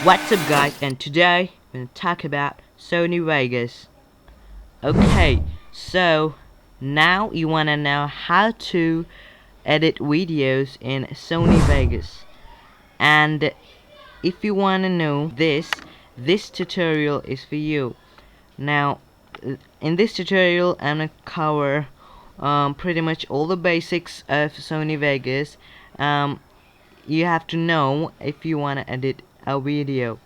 What's up guys, and today we're going to talk about Sony Vegas. Okay, so now you want to know how to edit videos in Sony Vegas. And if you want to know this tutorial is for you. Now, in this tutorial I'm going to cover pretty much all the basics of Sony Vegas. You have to know if you want to edit a video.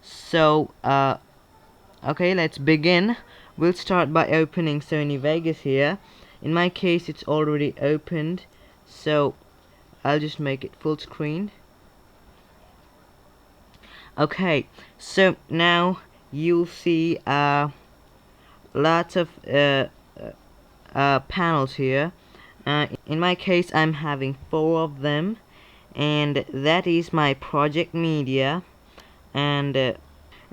So okay, let's begin. We'll start by opening Sony Vegas here. In my case it's already opened, so I'll just make it full screen. Okay, so now you'll see lots of panels here. In my case I'm having 4 of them, and that is my project media, and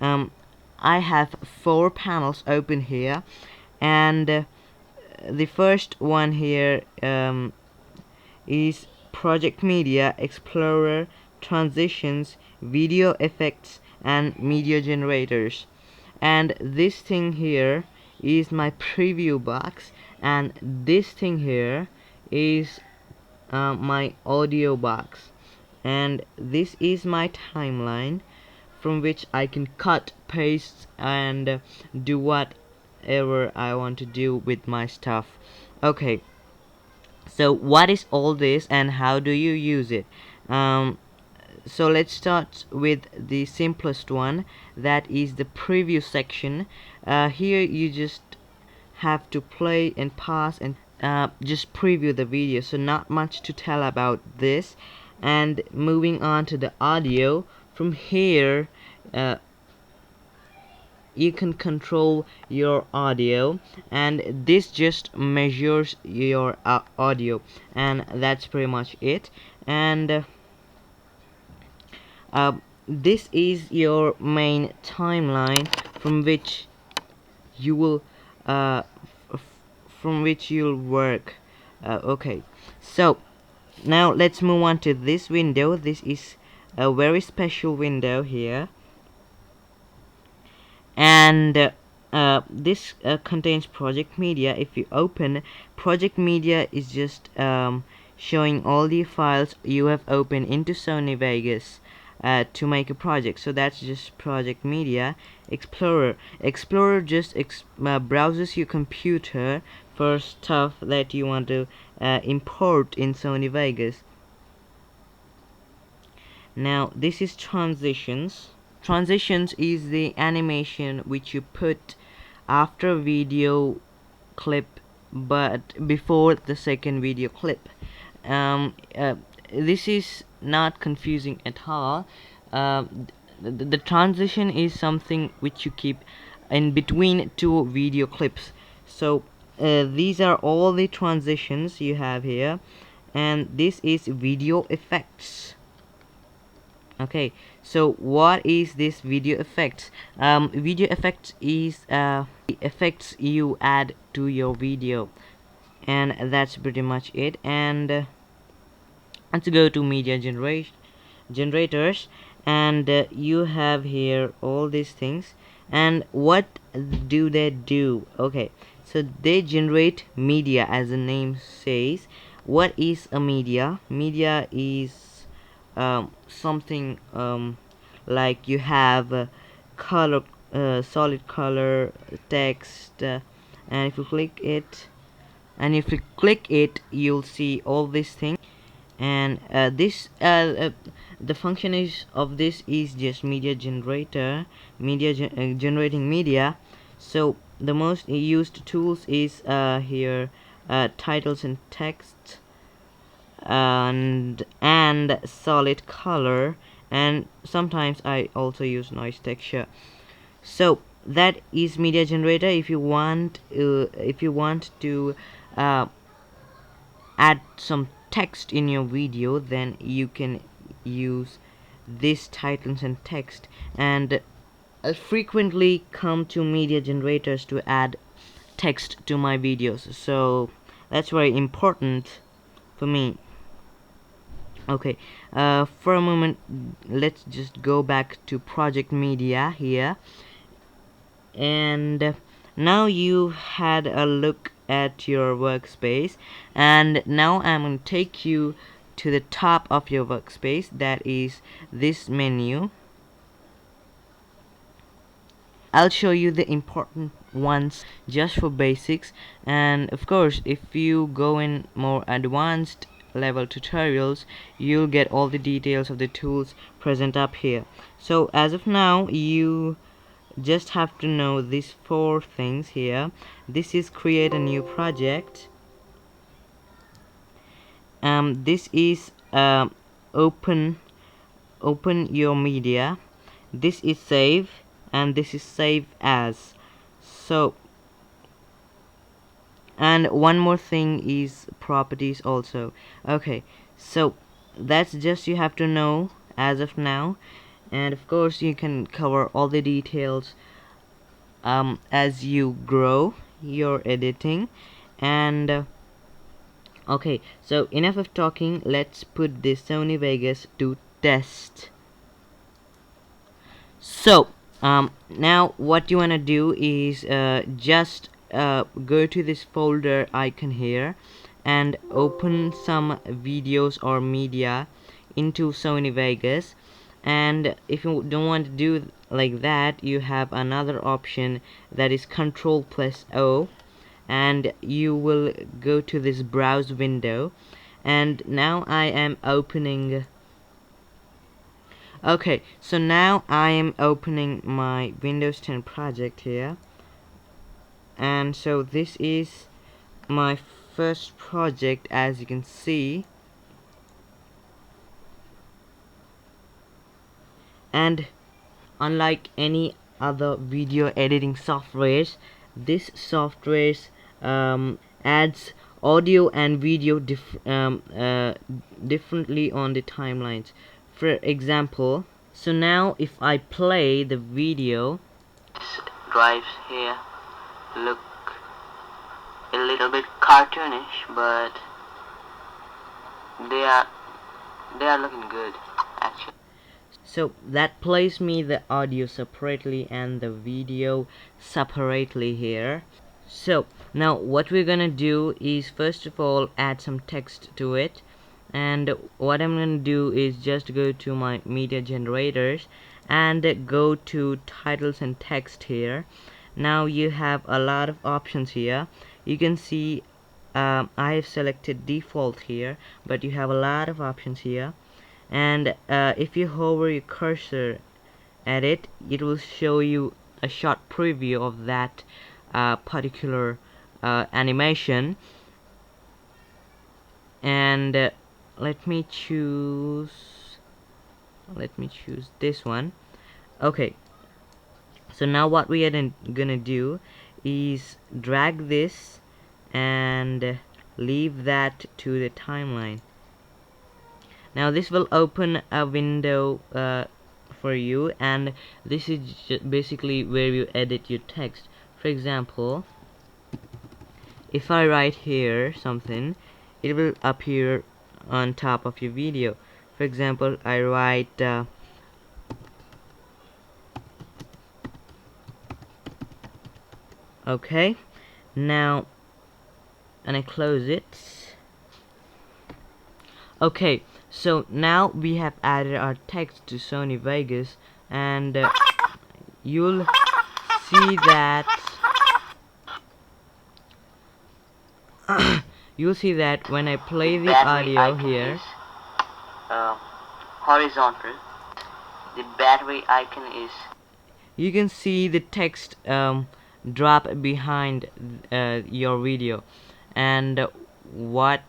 I have 4 panels open here, and the first one here is project media, explorer, transitions, video effects, and media generators. And this thing here is my preview box, and this thing here is my audio box, and this is my timeline from which I can cut, paste, and do whatever I want to do with my stuff. Okay, so what is all this and how do you use it? So let's start with the simplest one, that is the preview section. Here you just have to play and pause and just preview the video, so not much to tell about this. And moving on to the audio, from here you can control your audio, and this just measures your audio, and that's pretty much it. And this is your main timeline from which you will you'll work. Okay, so now let's move on to this window. This is a very special window here, and this contains project media. If you open project media, is just showing all the files you have opened into Sony Vegas to make a project. So that's just project media. Explorer just browses your computer for stuff that you want to import in Sony Vegas. Now this is transitions. Transitions is the animation which you put after a video clip but before the second video clip. This is not confusing at all. The transition is something which you keep in between 2 video clips. So these are all the transitions you have here, and this is video effects. Okay, so what is this video effects? Video effects is effects you add to your video, and that's pretty much it. And let's go to media generators, and you have here all these things. And what do they do? Okay, so they generate media, as the name says. What is a media? Media is something like you have color, solid color, text, and if you click it you'll see all these things. And the function is of this is just media generator, generating media. So the most used tools is here titles and text, and solid color, and sometimes I also use noise texture. So that is media generator. If you want to add some text in your video, then you can use this titles and text. And I frequently come to media generators to add text to my videos, so that's very important for me. Okay, for a moment, let's just go back to project media here, and now you had a look at your workspace, and now I'm going to take you to the top of your workspace, that is this menu. I'll show you the important ones just for basics, and of course if you go in more advanced level tutorials, you'll get all the details of the tools present up here. So as of now, you just have to know these four things here. This is create a new project. This is open your media. This is save, and this is save as. So, and one more thing is properties also. Okay, so that's just you have to know as of now, and of course you can cover all the details as you grow your editing. And okay, so enough of talking, let's put this Sony Vegas to test. So now what you want to do is just go to this folder icon here and open some videos or media into Sony Vegas. And if you don't want to do like that, you have another option, that is Ctrl+O, and you will go to this browse window. And now I am opening. Okay, so now I am opening my Windows 10 project here, and so this is my first project, as you can see. And unlike any other video editing softwares, this software adds audio and video differently on the timelines. For example, so now if I play the video, drives here look a little bit cartoonish, but they are looking good actually. So that plays me the audio separately and the video separately here. So now what we're gonna do is first of all add some text to it, and what I'm gonna do is just go to my media generators and go to titles and text here. Now you have a lot of options here. You can see I have selected default here, but you have a lot of options here. And if you hover your cursor at it, it will show you a short preview of that particular animation. And let me choose this one. Okay, so now what we are gonna do is drag this and leave that to the timeline. Now this will open a window for you, and this is basically where you edit your text. For example, if I write here something, it will appear on top of your video. For example, I write okay, now, and I close it. Okay, so now we have added our text to Sony Vegas, and you'll see that when I play the audio here, horizontal, the battery icon is, you can see the text drop behind your video. And what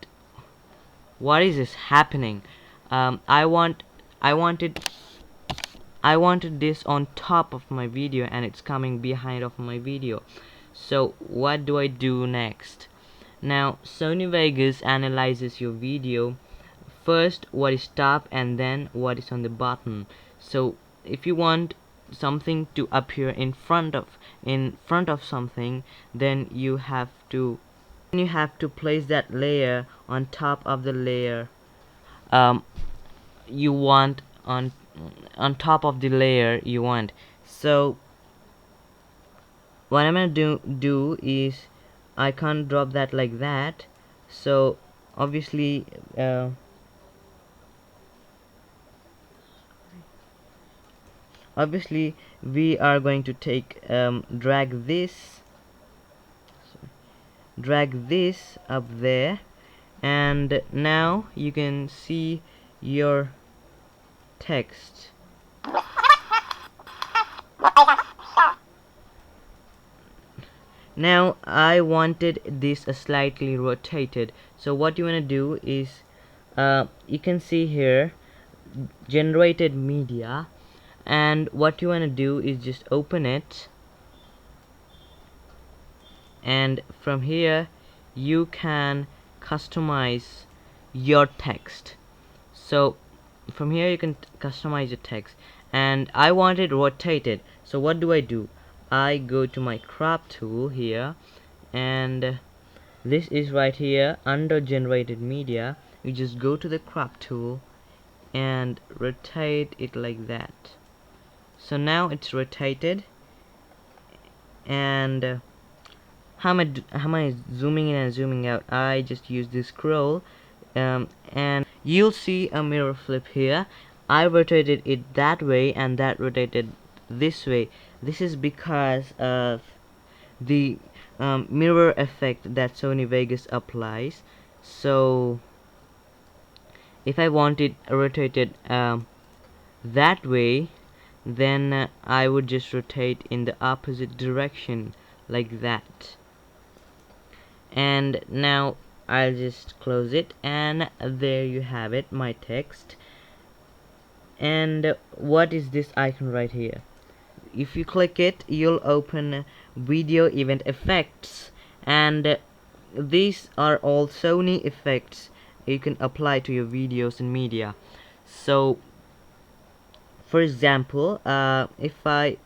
is this happening? I wanted this on top of my video, and it's coming behind of my video. So what do I do next? Now Sony Vegas analyzes your video, first what is top and then what is on the bottom. So if you want something to appear in front of something, then you have to place that layer on top of the layer you want on top of the layer you want. So what I'm gonna do is I can't drop that like that, so obviously we are going to take drag this up there, and now you can see your text. Now I wanted this slightly rotated, so what you want to do is you can see here generated media, and what you want to do is just open it, and from here you can customize your text. So from here you can customize your text, and I want it rotated, so what do? I go to my crop tool here, and this is right here under generated media. You just go to the crop tool and rotate it like that. So now it's rotated, and how am I zooming in and zooming out? I just use this scroll, and you'll see a mirror flip here. I rotated it that way, and that rotated this way. This is because of the mirror effect that Sony Vegas applies. So if I want it rotated that way, then I would just rotate in the opposite direction like that. And now I'll just close it, and there you have it, my text. And what is this icon right here? If you click it, you'll open video event effects, and these are all Sony effects you can apply to your videos and media. So for example, if I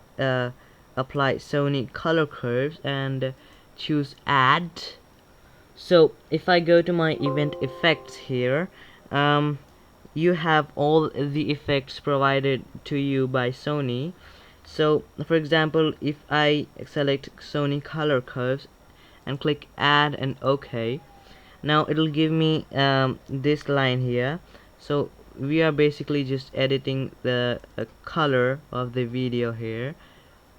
apply Sony color curves and choose add, so if I go to my event effects here, you have all the effects provided to you by Sony. So for example, if I select Sony color curves and click add and OK, now it'll give me this line here. So we are basically just editing the color of the video here.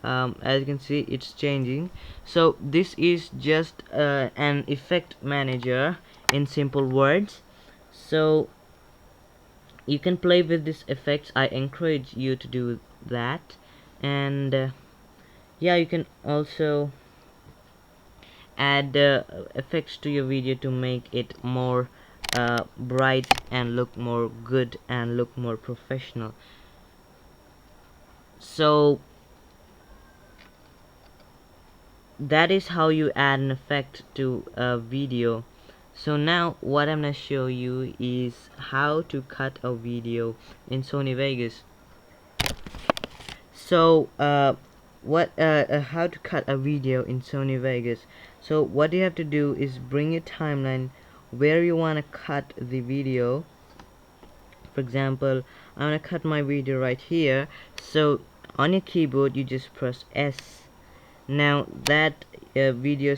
As you can see, it's changing. So this is just an effect manager in simple words. So you can play with these effects. I encourage you to do that. And yeah, you can also add effects to your video to make it more bright and look more good and look more professional. So that is how you add an effect to a video. So now what I'm gonna show you is how to cut a video in Sony Vegas. So how to cut a video in Sony Vegas. So what you have to do is bring your timeline where you want to cut the video. For example, I'm gonna cut my video right here. So on your keyboard you just press S. Now that video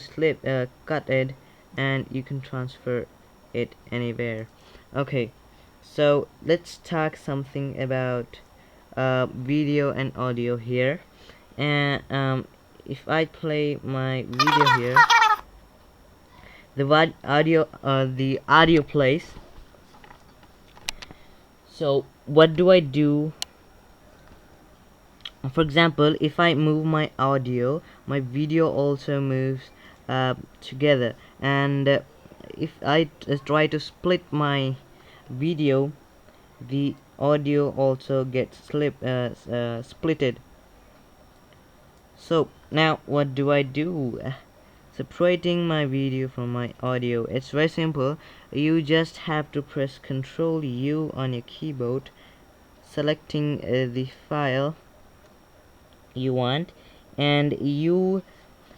cut it, and you can transfer it anywhere. Okay, so let's talk something about video and audio here. And if I play my video here, the audio plays. So what do? For example, if I move my audio, my video also moves together. And if I try to split my video, the audio also gets splitted. So now what do? Separating my video from my audio, it's very simple. You just have to press Ctrl U on your keyboard, selecting the file you want, and you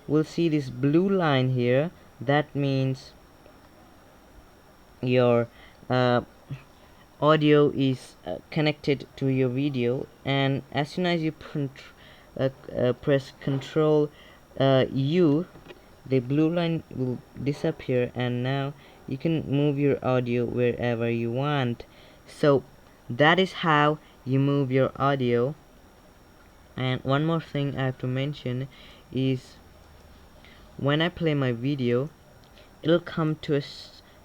will see this blue line here. That means your audio is connected to your video, and as soon as you press Control U, the blue line will disappear, and now you can move your audio wherever you want. So that is how you move your audio. And one more thing I have to mention is, when I play my video, it'll come to a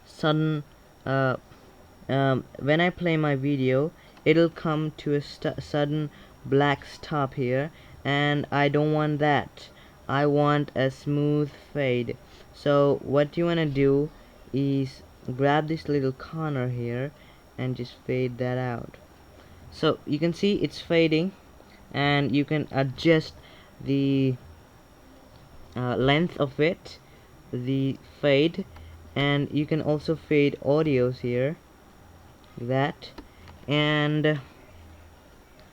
sudden when I play my video, it'll come to a sudden black stop here, and I don't want that. I want a smooth fade. So what you want to do is grab this little corner here and just fade that out. So you can see it's fading, and you can adjust the length of it, the fade, and you can also fade audios here, that. And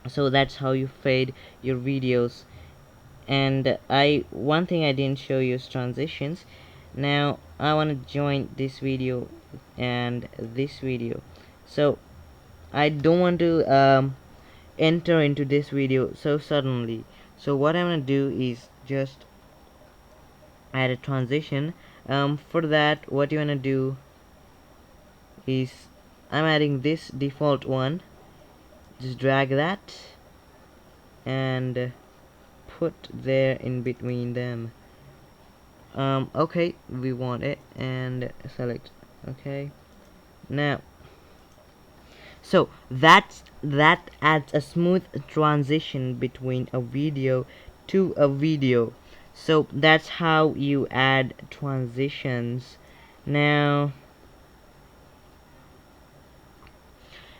so that's how you fade your videos. And one thing I didn't show you is transitions. Now I want to join this video and this video, so I don't want to enter into this video so suddenly. So what I'm gonna do is just add a transition. For that, what you wanna do is, I'm adding this default one. Just drag that and put there in between them. Okay, we want it, and select. Okay, now so that adds a smooth transition between a video to a video. So that's how you add transitions. Now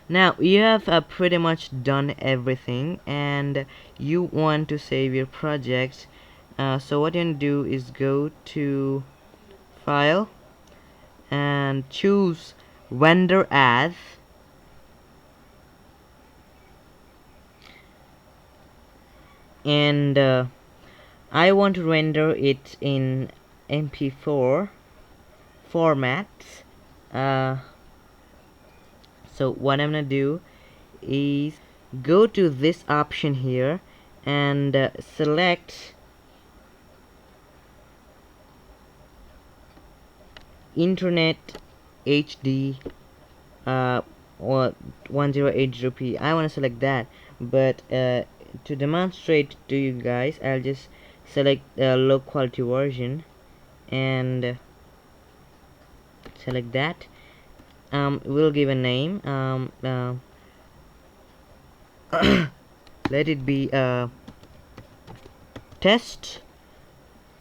you have pretty much done everything, and you want to save your project. So what you can do is go to File and choose Render As, and I want to render it in MP4 format. So what I'm gonna do is go to this option here and select Internet HD or 1080p. I want to select that, but to demonstrate to you guys, I'll just select low quality version and select that. We'll give a name. Let it be test,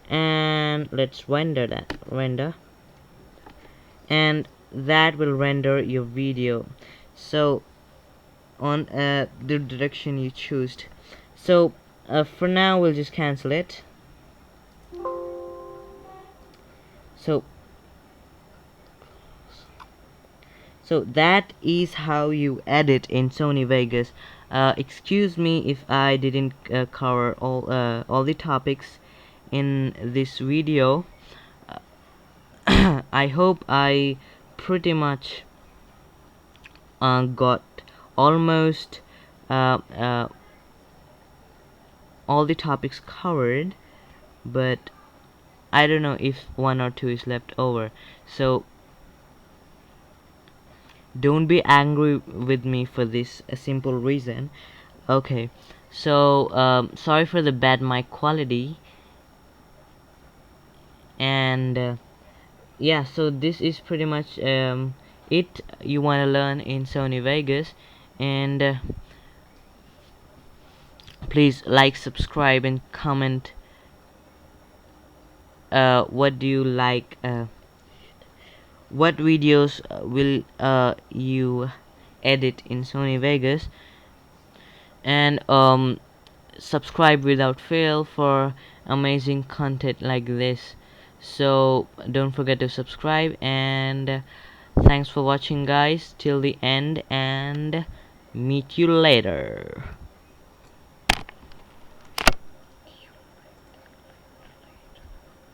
and let's render that. And that will render your video, so on the direction you choose. So for now we'll just cancel it. So that is how you edit in Sony Vegas. Excuse me if I didn't cover all the topics in this video. I hope I pretty much got almost all the topics covered, but I don't know if one or two is left over. So don't be angry with me for this simple reason. Okay, so sorry for the bad mic quality, and yeah, so this is pretty much it you want to learn in Sony Vegas. And please like, subscribe, and comment what do you like, what videos will you edit in Sony Vegas, and subscribe without fail for amazing content like this. So don't forget to subscribe, and thanks for watching guys till the end, and meet you later.